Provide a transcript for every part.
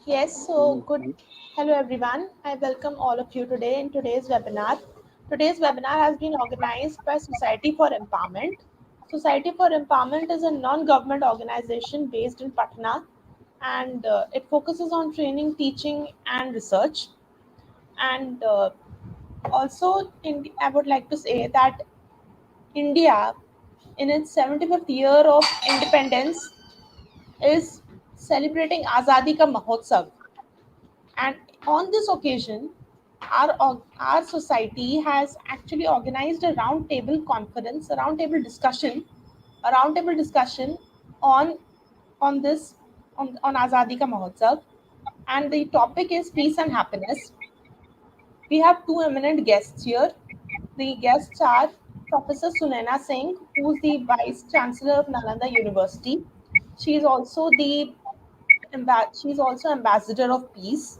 Yes, so good. Hello everyone. I welcome all of you today in today's webinar. Today's webinar has been organized by Society for Empowerment. Society for Empowerment is a non-government organization based in Patna, and it focuses on training, teaching and research. And also, I would like to say that India, in its 75th year of independence, is celebrating Azadi Ka Mahotsav. And on this occasion, our society has actually organized a roundtable conference, a roundtable discussion on this on Azadi Ka Mahotsav, and the topic is peace and happiness. We have two eminent guests here. The guests are Professor Sunaina Singh, who is the Vice Chancellor of Nalanda University. She is also Ambassador of Peace.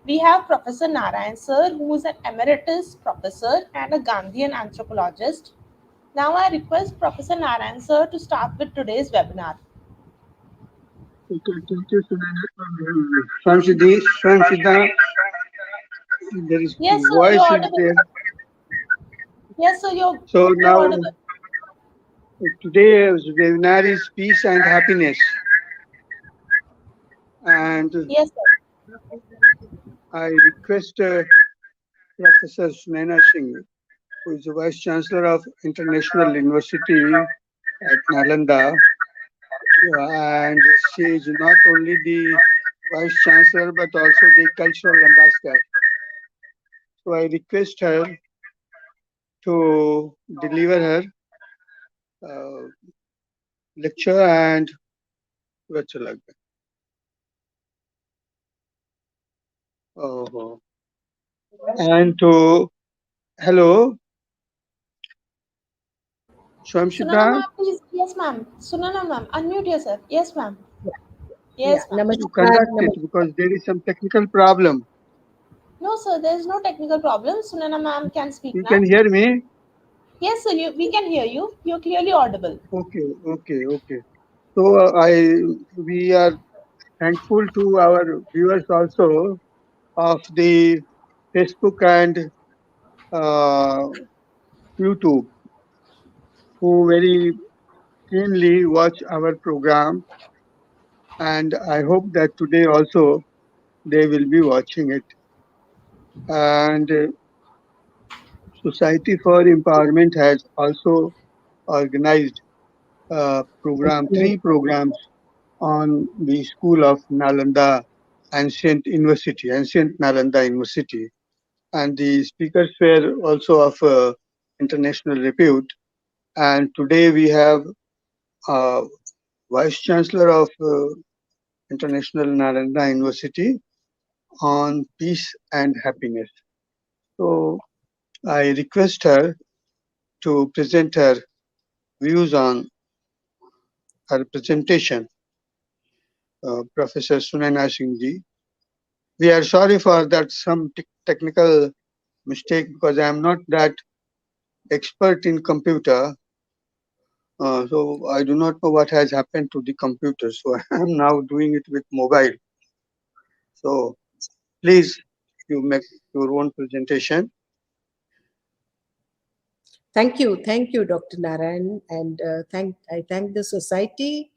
We have Professor Narayan sir, who is an emeritus professor and a Gandhian anthropologist. Now I request Professor Narayan sir to start with today's webinar. Okay, thank you, Sunaina. Swamshida, there is Yes, sir, you're voice is audible. there. Yes, sir, So you're now audible. today's webinar is peace and happiness. And Yes, sir. I request Professor Sunaina Singh, who is the Vice Chancellor of International University at Nalanda, and she is not only the Vice Chancellor but also the Cultural Ambassador. So I request her to deliver her lecture and अच्छा लग गया oh, and to hello Sunana Swamshita, ma'am, please. Yes, ma'am. Sunana ma'am, unmute yourself. Yes, ma'am. Yeah, Yes, ma'am. you namaskar, conduct it because there is some technical problem. No, sir, there is no technical problem. Sunana ma'am can speak You can now. hear me? Yes, sir, we can hear you. You're clearly audible. Okay. So we are thankful to our viewers also of the Facebook and uh, YouTube who very keenly watch our program, and I hope that today also they will be watching it. And Society for Empowerment has also organized three programs on the school of Nalanda Ancient Nalanda University. And the speakers were also of international repute. And today we have Vice Chancellor of International Nalanda University on peace and happiness. So I request her to present her views on her presentation, Professor Sunaina Singh. We are sorry for that some technical mistake because I am not that expert in computer. So I do not know what has happened to the computer. So I am now doing it with mobile. So please, you make your own presentation. Thank you, Dr. Narayan, and I thank the society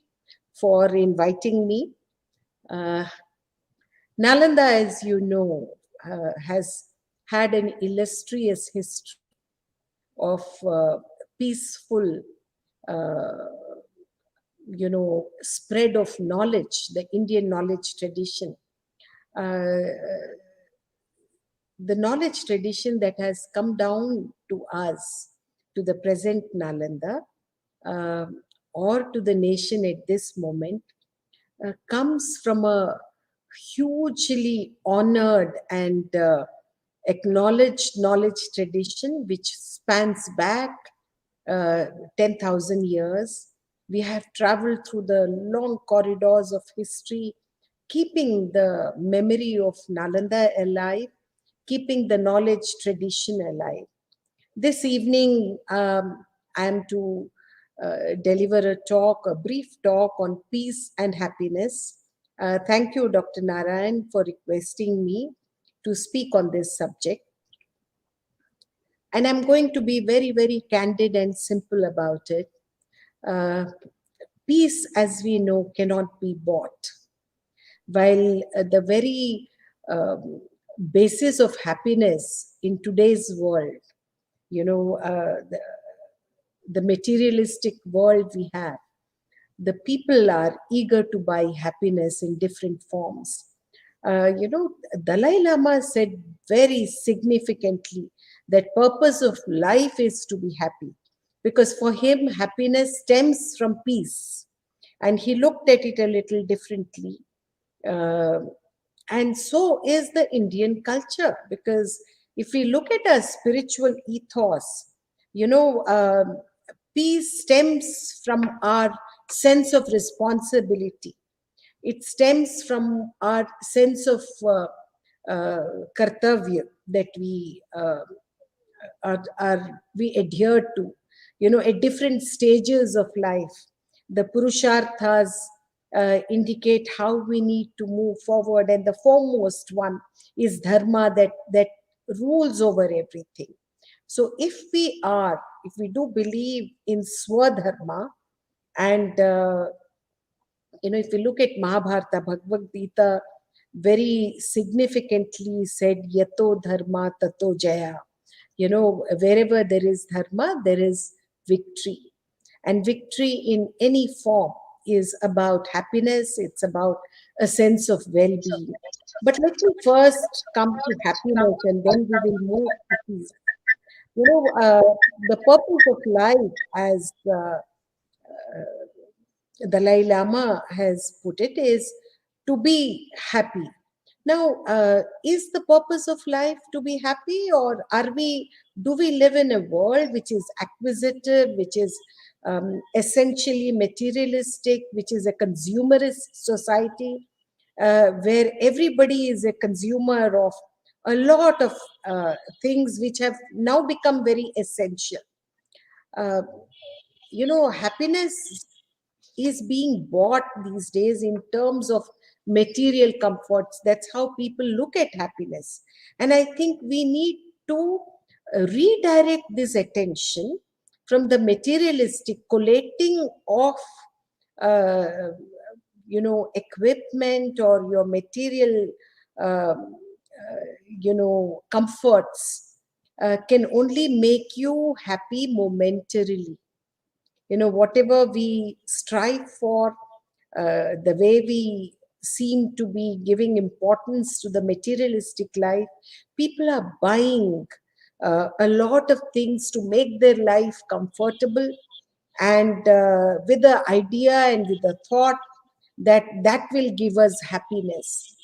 for inviting me. Uh, Nalanda, as you know, has had an illustrious history of peaceful, uh, spread of knowledge, the Indian knowledge tradition. Uh, the knowledge tradition that has come down to us, to the present Nalanda, uh, or to the nation at this moment, comes from a hugely honored and acknowledged knowledge tradition which spans back 10,000 years. We have traveled through the long corridors of history, keeping the memory of Nalanda alive, keeping the knowledge tradition alive. This evening, I am to deliver a brief talk on peace and happiness. Thank you, Dr. Narayan, for requesting me to speak on this subject. And I'm going to be very, very candid and simple about it. Uh, Peace, as we know, cannot be bought. While the very basis of happiness in today's world, the materialistic world we have, the people are eager to buy happiness in different forms. Dalai Lama said very significantly that purpose of life is to be happy, because for him happiness stems from peace, and he looked at it a little differently. Uh, and so is the Indian culture, because if we look at our spiritual ethos, you know, peace stems from our sense of responsibility. It stems from our sense of kartavya that we adhere to, at different stages of life. The purusharthas indicate how we need to move forward, and the foremost one is dharma, that rules over everything. So if we do believe in swadharma, and if you look at Mahabharata, Bhagavad Gita very significantly said, Yato dharma tato jaya. Wherever there is dharma, there is victory. And victory in any form is about happiness, it's about a sense of well being. But let me first come to happiness, and then we will move to peace. The purpose of life, as Dalai Lama has put it, is to be happy. Now, is the purpose of life to be happy, or do we live in a world which is acquisitive, which is essentially materialistic, which is a consumerist society, where everybody is a consumer of a lot of things which have now become very essential? Uh, Happiness is being bought these days in terms of material comforts. That's how people look at happiness. And I think we need to redirect this attention from the materialistic collating of uh, equipment or your material comforts can only make you happy momentarily. Whatever we strive for, the way we seem to be giving importance to the materialistic life, people are buying a lot of things to make their life comfortable, and with the idea and with the thought that that will give us happiness.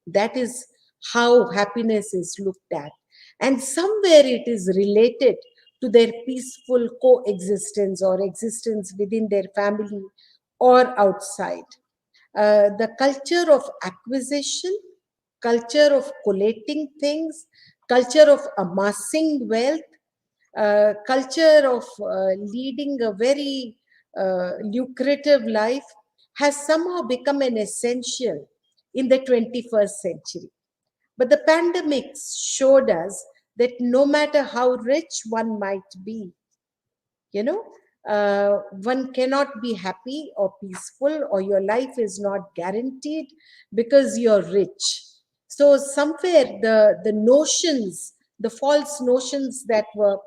That is how happiness is looked at. And somewhere it is related to their peaceful coexistence or existence within their family or outside. The culture of acquisition, culture of collating things, culture of amassing wealth, culture of leading a very lucrative life has somehow become an essential in the 21st century. But the pandemic showed us that no matter how rich one might be, you know, one cannot be happy or peaceful, or your life is not guaranteed because you're rich. So somewhere the notions, the false notions that were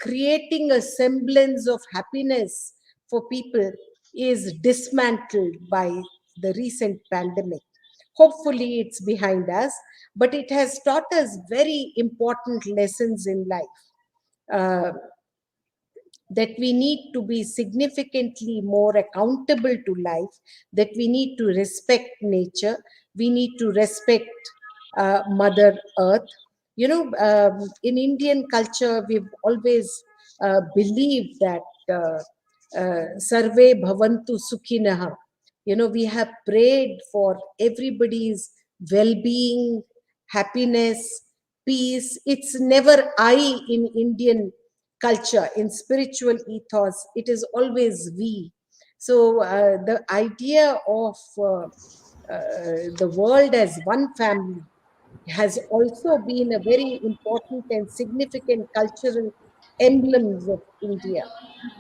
creating a semblance of happiness for people is dismantled by the recent pandemic. Hopefully it's behind us, but it has taught us very important lessons in life. Uh, that we need to be significantly more accountable to life, that we need to respect nature, we need to respect Mother Earth. In Indian culture, we've always believed that Sarve Bhavantu Sukhinaha. We have prayed for everybody's well being, happiness, peace. It's never I in Indian culture, in spiritual ethos, it is always we. So the idea of the world as one family has also been a very important and significant cultural emblems of India.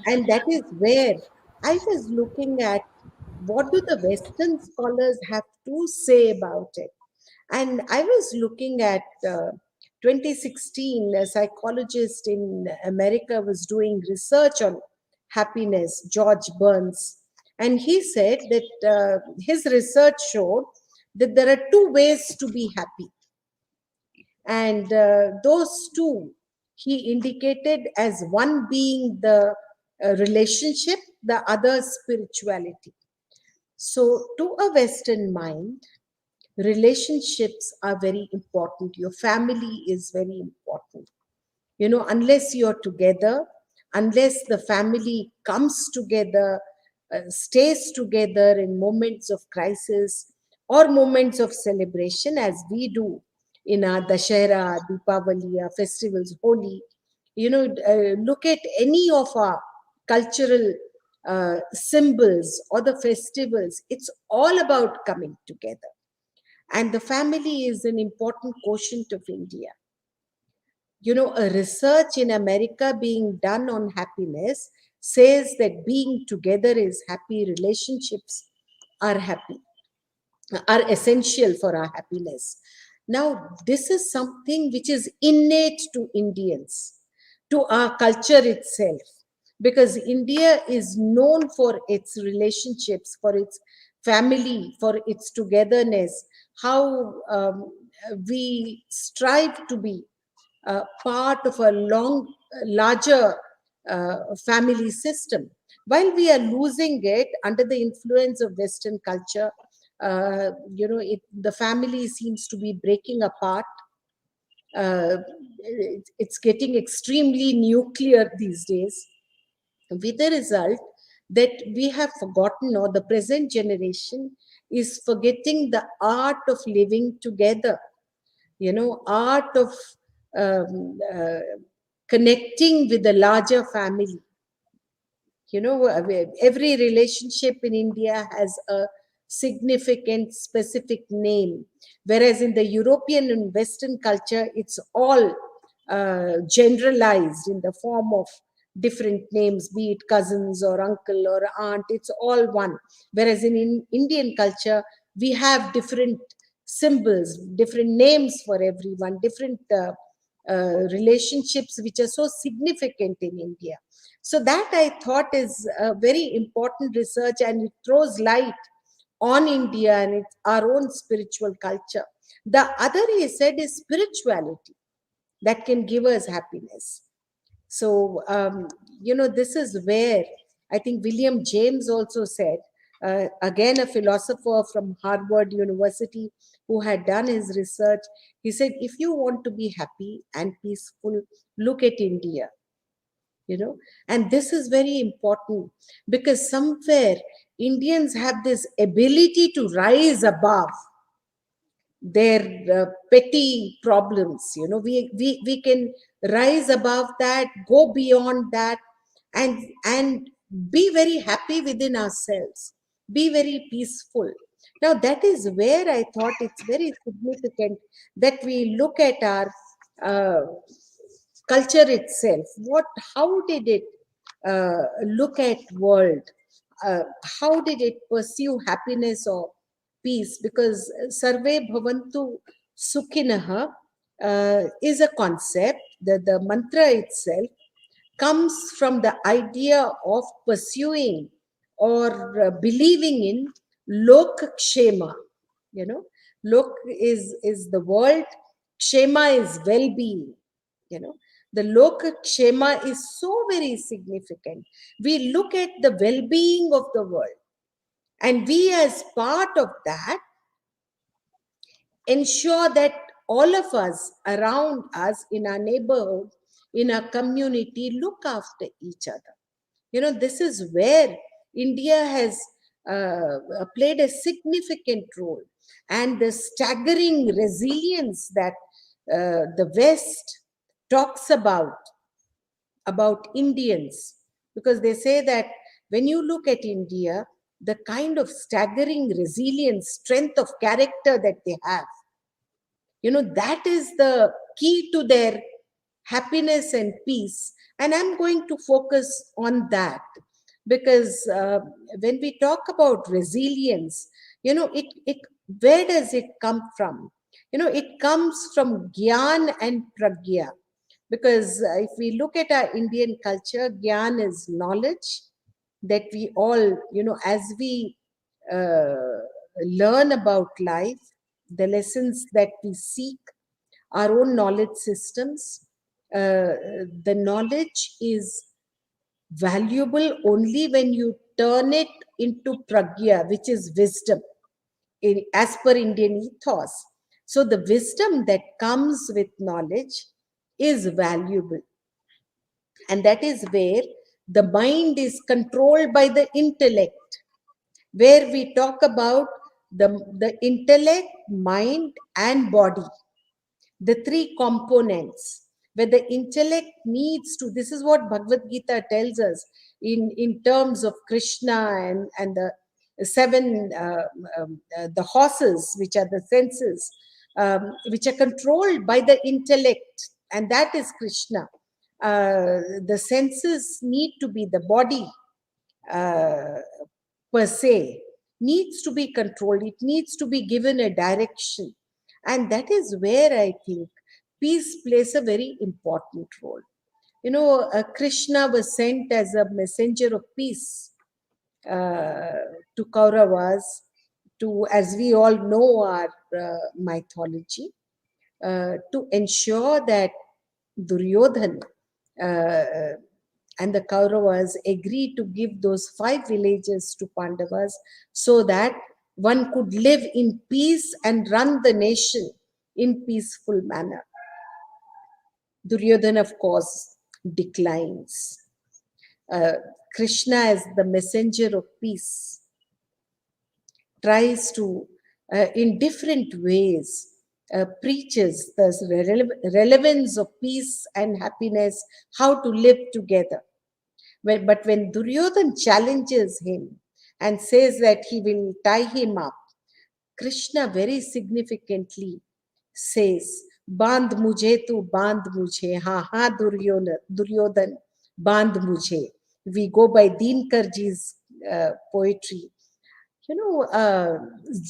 And that is where I was looking at what do the Western scholars have to say about it. And I was looking at 2016, a psychologist in America was doing research on happiness, George Burns. And he said that his research showed that there are two ways to be happy. And those two he indicated as one being the relationship, the other spirituality. So, to a Western mind, relationships are very important. Your family is very important. Unless you're together, unless the family comes together, stays together in moments of crisis or moments of celebration, as we do in our Dashera, Deepavali, our festivals, Holi. Look at any of our cultural symbols or the festivals. It's all about coming together. And the family is an important quotient of India. A research in America being done on happiness says that being together is happy, relationships are happy, are essential for our happiness. Now, this is something which is innate to Indians, to our culture itself, because India is known for its relationships, for its family, for its togetherness, how we strive to be part of a larger family system. While we are losing it under the influence of Western culture, the family seems to be breaking apart. It's getting extremely nuclear these days, with the result that we have forgotten, or the present generation is forgetting the art of living together, art of connecting with the larger family. Every relationship in India has a significant specific name, whereas in the European and Western culture it's all generalized in the form of different names, be it cousins or uncle or aunt. It's all one. Whereas in Indian culture we have different symbols, different names for everyone, different relationships which are so significant in India. So that I thought is a very important research, and it throws light on India and its our own spiritual culture. The other, he said, is spirituality that can give us happiness. So, this is where I think William James also said, again, a philosopher from Harvard University who had done his research, he said, if you want to be happy and peaceful, look at India. And this is very important, because somewhere Indians have this ability to rise above their petty problems. We can rise above that, go beyond that, and be very happy within ourselves, be very peaceful. Now that is where I thought it's very significant that we look at our uh, culture itself. How did it look at world? How did it pursue happiness or peace? Because Sarve Bhavantu Sukhinah is a concept. The mantra itself comes from the idea of pursuing or believing in lok kshema. Lok is the world, kshema is well-being. The lok kshema is so very significant. We look at the well-being of the world, and we as part of that ensure that all of us around us, in our neighborhood, in our community, look after each other. This is where India has played a significant role, and the staggering resilience that the West talks about Indians, because they say that when you look at India, the kind of staggering resilience, strength of character that they have, that is the key to their happiness and peace. And I'm going to focus on that because when we talk about resilience, it where does it come from? It comes from gyan and pragya, because if we look at our Indian culture, gyan is knowledge that we all, as we uh, learn about life, the lessons that we seek, our own knowledge systems, the knowledge is valuable only when you turn it into pragya, which is wisdom, as per Indian ethos. So the wisdom that comes with knowledge is valuable. And that is where the mind is controlled by the intellect, where we talk about the intellect, mind, and body, the three components, where the intellect needs to, this is what Bhagavad Gita tells us in terms of Krishna and the seven, the horses, which are the senses, which are controlled by the intellect, and that is Krishna. The senses need to be, the body uh, per se needs to be controlled, it needs to be given a direction. And that is where I think peace plays a very important role. Krishna was sent as a messenger of peace to Kauravas, to, as we all know our mythology, to ensure that Duryodhan and the Kauravas agreed to give those 5 villages to Pandavas so that one could live in peace and run the nation in peaceful manner. Duryodhana, of course, declines. Uh, Krishna, as the messenger of peace, tries to, in different ways, preaches the relevance of peace and happiness, how to live together. But when Duryodhan challenges him and says that he will tie him up, Krishna very significantly says, "Bandh mujhe tu bandh mujhe, ha ha Duryodhan, bandh mujhe." We go by Dinkarji's poetry.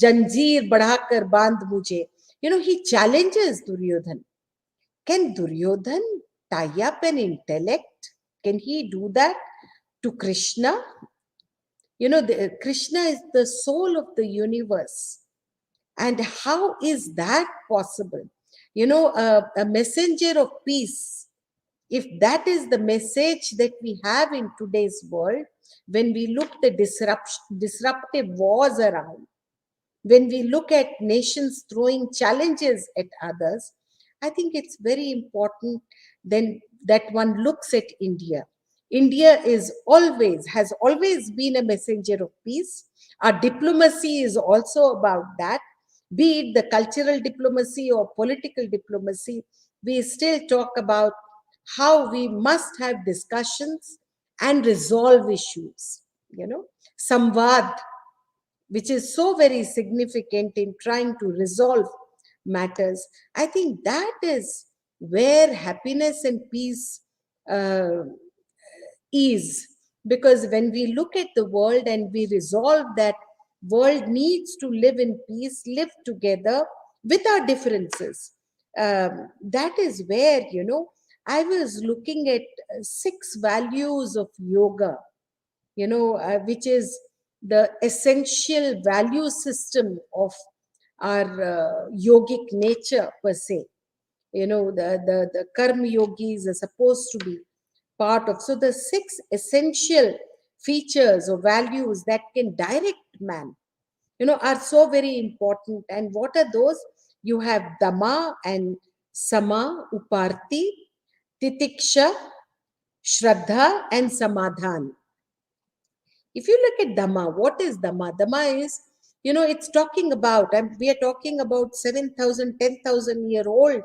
Janjeer badhakar bandh mujhe. He challenges Duryodhan. Can Duryodhan tie up an intellect? Can he do that to Krishna? Krishna is the soul of the universe. And how is that possible? A messenger of peace, if that is the message that we have in today's world, when we look the disruptive wars around, when we look at nations throwing challenges at others, I think it's very important then that one looks at India. India has always been a messenger of peace. Our diplomacy is also about that, be it the cultural diplomacy or political diplomacy. We still talk about how we must have discussions and resolve issues. Samvad, which is so very significant in trying to resolve matters. I think that is where happiness and peace uh, is. Because when we look at the world and we resolve that world needs to live in peace, live together with our differences, that is where, I was looking at 6 values of yoga, which is the essential value system of our yogic nature per se. The karma yogis are supposed to be part of. So the 6 essential features or values that can direct man, are so very important. And what are those? You have Dhamma and Sama, Uparti, Titiksha, Shraddha, and Samadhan. If you look at Dhamma, what is Dhamma? Dhamma is, it's talking about, and we are talking about 7,000, 10,000 year old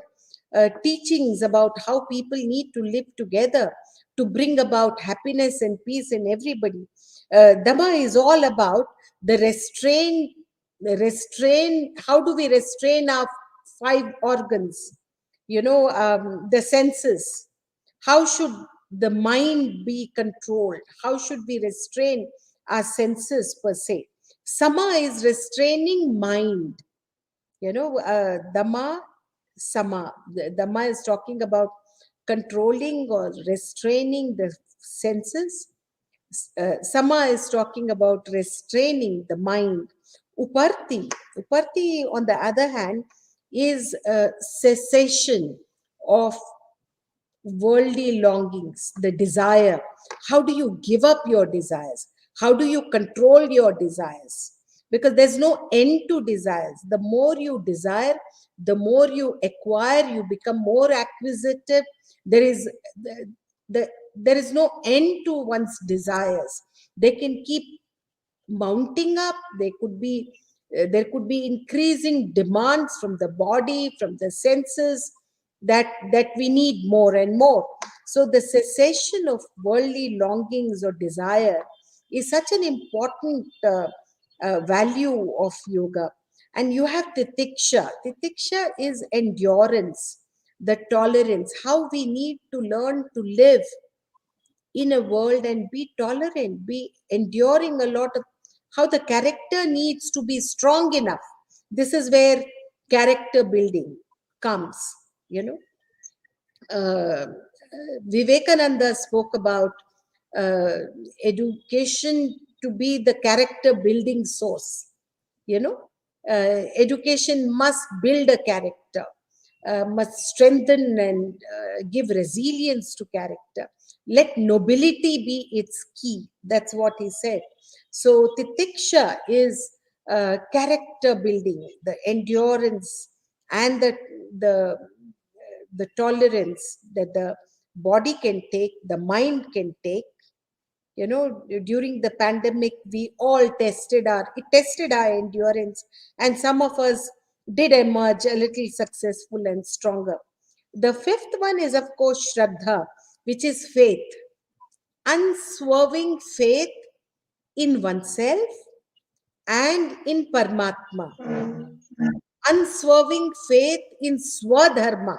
teachings about how people need to live together to bring about happiness and peace in everybody. Dhamma is all about the restrain. How do we restrain our five organs? The senses. How should the mind be controlled? How should we restrain our senses per se? Sama is restraining mind. Dhamma, sama. Dhamma is talking about controlling or restraining the senses. Sama is talking about restraining the mind. Uparti, on the other hand, is a cessation of worldly longings, the desire. How do you give up your desires? How do you control your desires? Because there's no end to desires. The more you desire, the more you acquire, you become more acquisitive. There is the there is no end to one's desires. They can keep mounting up. There could be increasing demands from the body, from the senses, that we need more and more. So the cessation of worldly longings or desire is such an important value of yoga. And you have titiksha. Titiksha is endurance, the tolerance, how we need to learn to live in a world and be tolerant, be enduring a lot of, how the character needs to be strong enough. This is where character building comes, you know. Vivekananda spoke about uh, education to be the character building source. Education must build a character, must strengthen and give resilience to character. Let nobility be its key. That's what he said. So titiksha is character building, the endurance and the tolerance that the body can take, the mind can take. During the pandemic, we all tested our endurance, and some of us did emerge a little successful and stronger. The fifth one is, of course, Shraddha, which is faith, unswerving faith in oneself and in Paramatma, unswerving faith in Swadharma,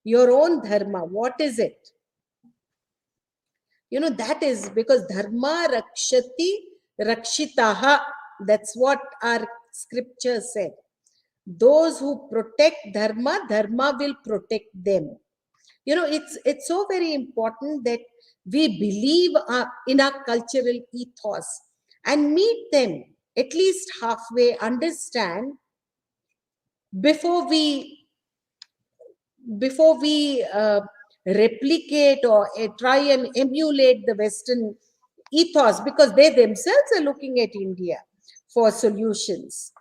your own dharma. What is it? That is because dharma rakshati rakshitaha. That's what our scripture said. Those who protect dharma, dharma will protect them. It's so very important that we believe in our cultural ethos and meet them at least halfway, understand before we replicate or try and emulate the Western ethos, because they themselves are looking at India for solutions.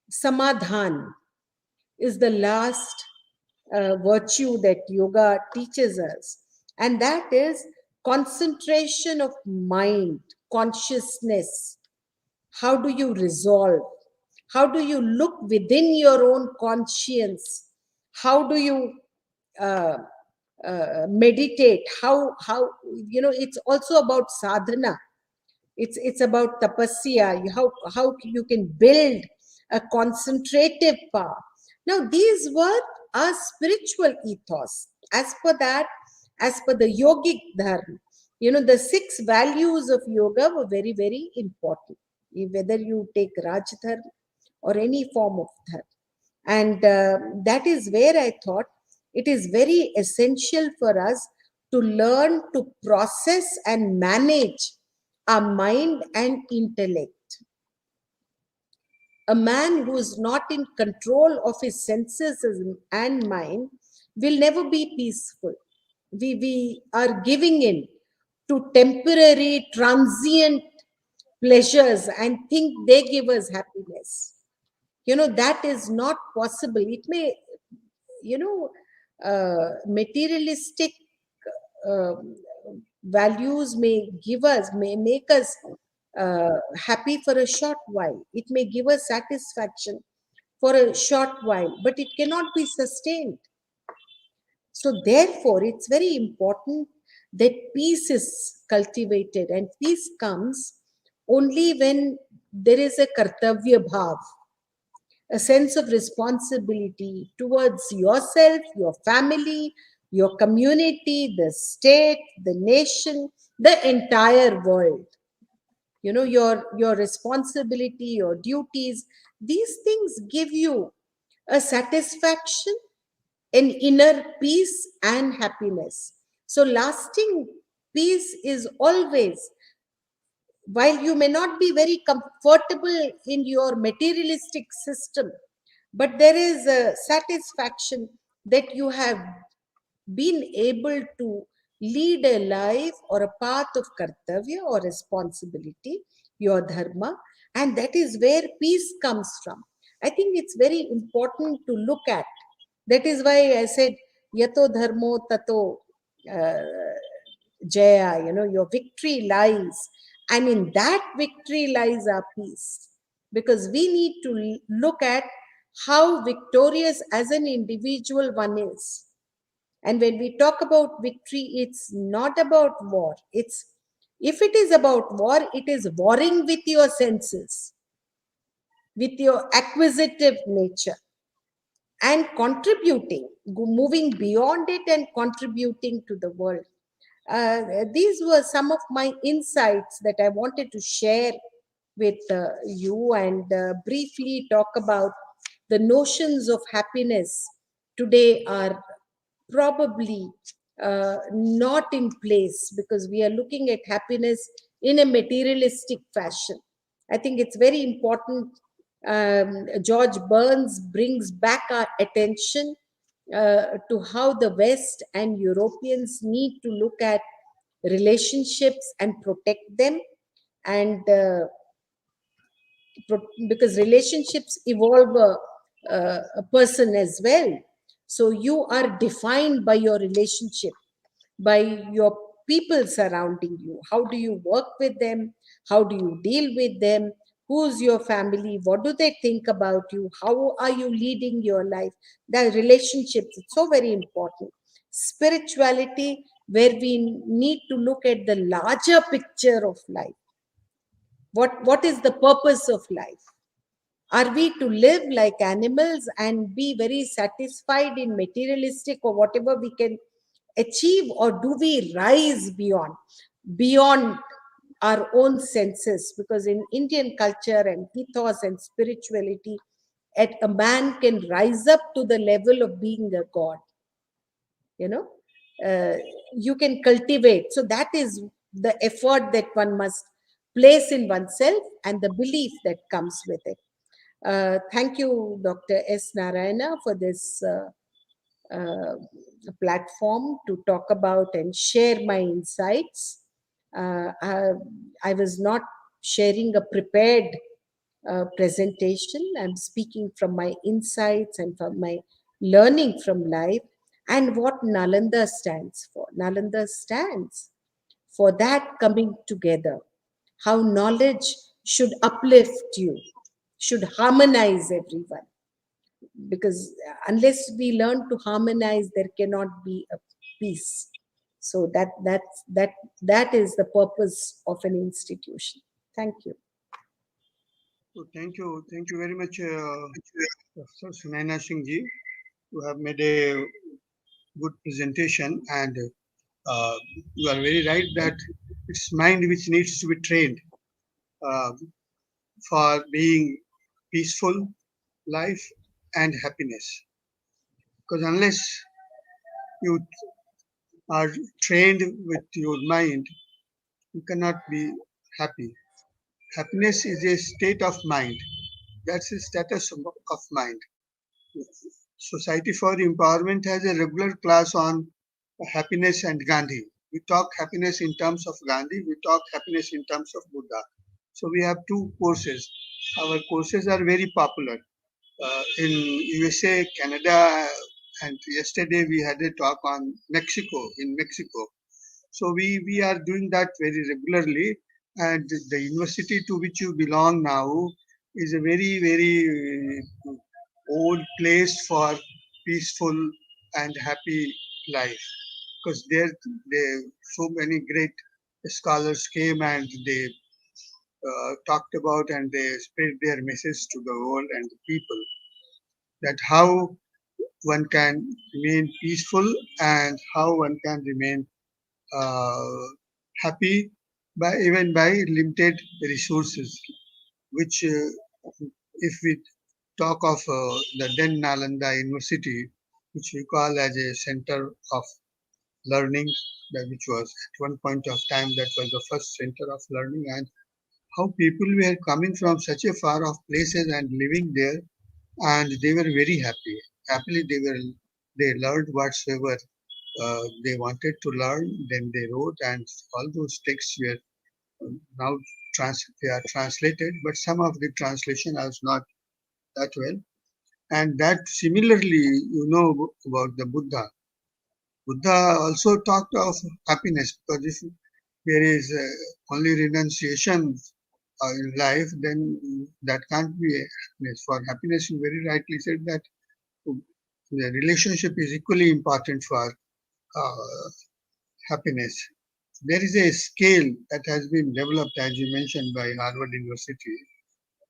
Samadhan is the last virtue that yoga teaches us, and that is concentration of mind, consciousness. How do you resolve? How do you look within your own conscience? How do you uh, meditate? How it's also about sadhana. It's about tapasya. How you can build a concentrative power. Now these were our spiritual ethos. As per the yogic dharma, the six values of yoga were very, very important, whether you take Raj dharma or any form of dharma. And that is where I thought it is very essential for us to learn to process and manage our mind and intellect. A man who is not in control of his senses and mind will never be peaceful. We are giving in to temporary, transient pleasures and think they give us happiness. That is not possible. It may, materialistic uh, values may make us happy for a short while. It may give us satisfaction for a short while, but it cannot be sustained. So therefore it's very important that peace is cultivated, and peace comes only when there is a kartavya bhav, a sense of responsibility towards yourself, your family, your community, the state, the nation, the entire world. You know, your responsibility, your duties, these things give you a satisfaction, an inner peace and happiness. So lasting peace is always, while you may not be very comfortable in your materialistic system, but there is a satisfaction that you have been able to lead a life or a path of kartavya or responsibility, your dharma, and that is where peace comes from. I think it's very important to look at. That is why I said, yato dharmo tato uh, jaya, you know, your victory lies. And in that victory lies our peace. Because we need to look at how victorious as an individual one is. And when we talk about victory, it's not about war. It's, if it is about war, it is warring with your senses, with your acquisitive nature, and contributing, moving beyond it and contributing to the world. These were some of my insights that I wanted to share with you, and briefly talk about the notions of happiness today are probably not in place, because we are looking at happiness in a materialistic fashion. I think it's very important. George Burns brings back our attention to how the West and Europeans need to look at relationships and protect them, and because relationships evolve a person as well. So you are defined by your relationship, by your people surrounding you. How do you work with them? How do you deal with them? Who's your family? What do they think about you? How are you leading your life? The relationships, it's so very important. Spirituality, where we need to look at the larger picture of life. What is the purpose of life? Are we to live like animals and be very satisfied in materialistic or whatever we can achieve, or do we rise beyond our own senses? Because in Indian culture and ethos and spirituality, a man can rise up to the level of being a god. You know, uh, you can cultivate. So that is the effort that one must place in oneself, and the belief that comes with it. Thank you, Dr. S. Narayana, for this uh, platform to talk about and share my insights. I was not sharing a prepared presentation. I'm speaking from my insights and from my learning from life, and what Nalanda stands for. Nalanda stands for that coming together, how knowledge should uplift you, should harmonize everyone. Because unless we learn to harmonize, there cannot be a peace. So that is the purpose of an institution. Thank you. So thank you very much, Professor Sunaina Singh ji. You have made a good presentation, and uh, you are very right that it's mind which needs to be trained uh, for being peaceful life and happiness. Because unless you are trained with your mind, you cannot be happy. Happiness is a state of mind. That's the status of mind. Society for Empowerment has a regular class on happiness and Gandhi. We talk happiness in terms of Gandhi, we talk happiness in terms of Buddha. So we have two courses. Our courses are very popular. In USA, Canada, and yesterday we had a talk on Mexico, in Mexico. So we are doing that very regularly, and the university to which you belong now is a very old place for peaceful and happy life, because there so many great scholars came and they talked about and they spread their message to the world and the people that how one can remain peaceful and how one can remain uh, happy by even by limited resources, which if we talk of the then Nalanda University, which we call as a center of learning, which was at one point of time that was the first center of learning, and how people were coming from such a far off places and living there, and they were very happy. Happily, they learned whatsoever they wanted to learn. Then they wrote, and all those texts were now they are translated, but some of the translation was not that well. And that similarly, you know about the Buddha. Buddha also talked of happiness because if there is only renunciation in life, then that can't be happiness. For happiness, you very rightly said that the relationship is equally important for happiness. There is a scale that has been developed, as you mentioned, by Harvard University.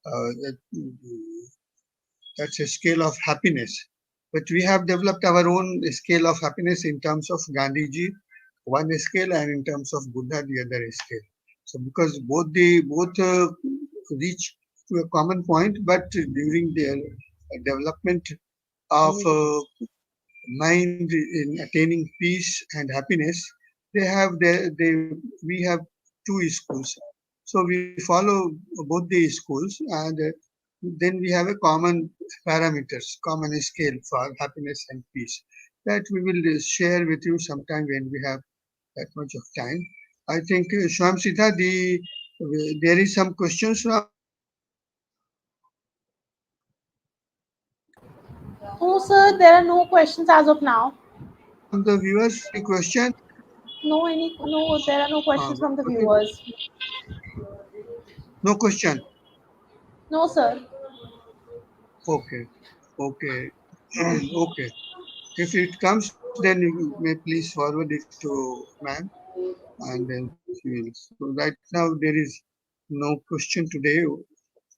That, that's a scale of happiness. But we have developed our own scale of happiness in terms of Gandhiji, one scale, and in terms of Buddha, the other scale. So because both reach to a common point, but during their development of mind in attaining peace and happiness, they we have two schools. So we follow both the schools, and then we have a common parameters, common scale for happiness and peace that we will share with you sometime when we have that much of time. I think Shwam Sita, there is some questions from Oh, sir, there are no questions as of now. the viewers. Any question? No, there are no questions from the What is, viewers. no question. No, sir. Okay, okay, okay. If it comes, then you may please forward it to ma'am, and then she will. So right now there is no question today.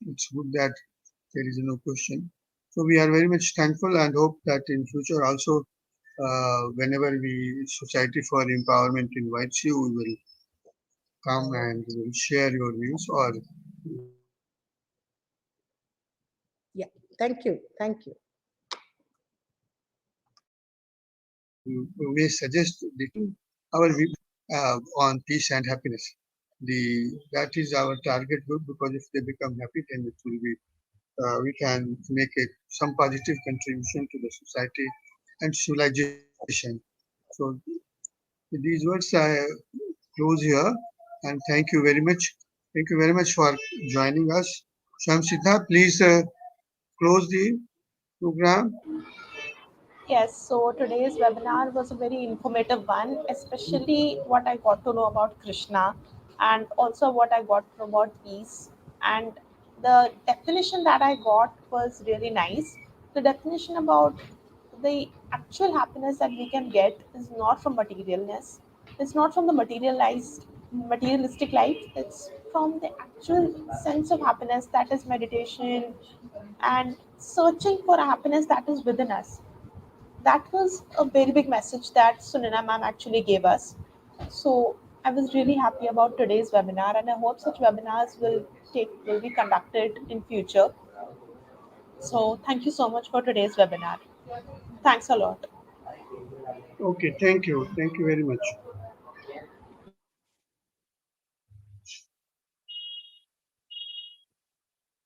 It's good that there is no question. So we are very much thankful and hope that in future also, whenever we Society for Empowerment invites you, we will come and we will share your views, or Yeah, thank you. Thank you. you may suggest our view on peace and happiness. That is our target group because if they become happy, then it will be we can make some positive contribution to the society and civilization. So with these words, I close here and thank you very much. Thank you very much for joining us. Shamsita, please close the program. Yes, so today's webinar was a very informative one, especially what I got to know about Krishna and also what I got about peace. And the definition that I got was really nice. The definition about the actual happiness that we can get is not from materialness, it's not from the materialistic life, it's from the actual sense of happiness that is meditation and searching for a happiness that is within us. That was a very big message that Sunaina ma'am actually gave us. So I was really happy about today's webinar, and I hope such webinars will be conducted in future. So thank you so much for today's webinar. Thanks a lot. Okay, thank you. Thank you very much.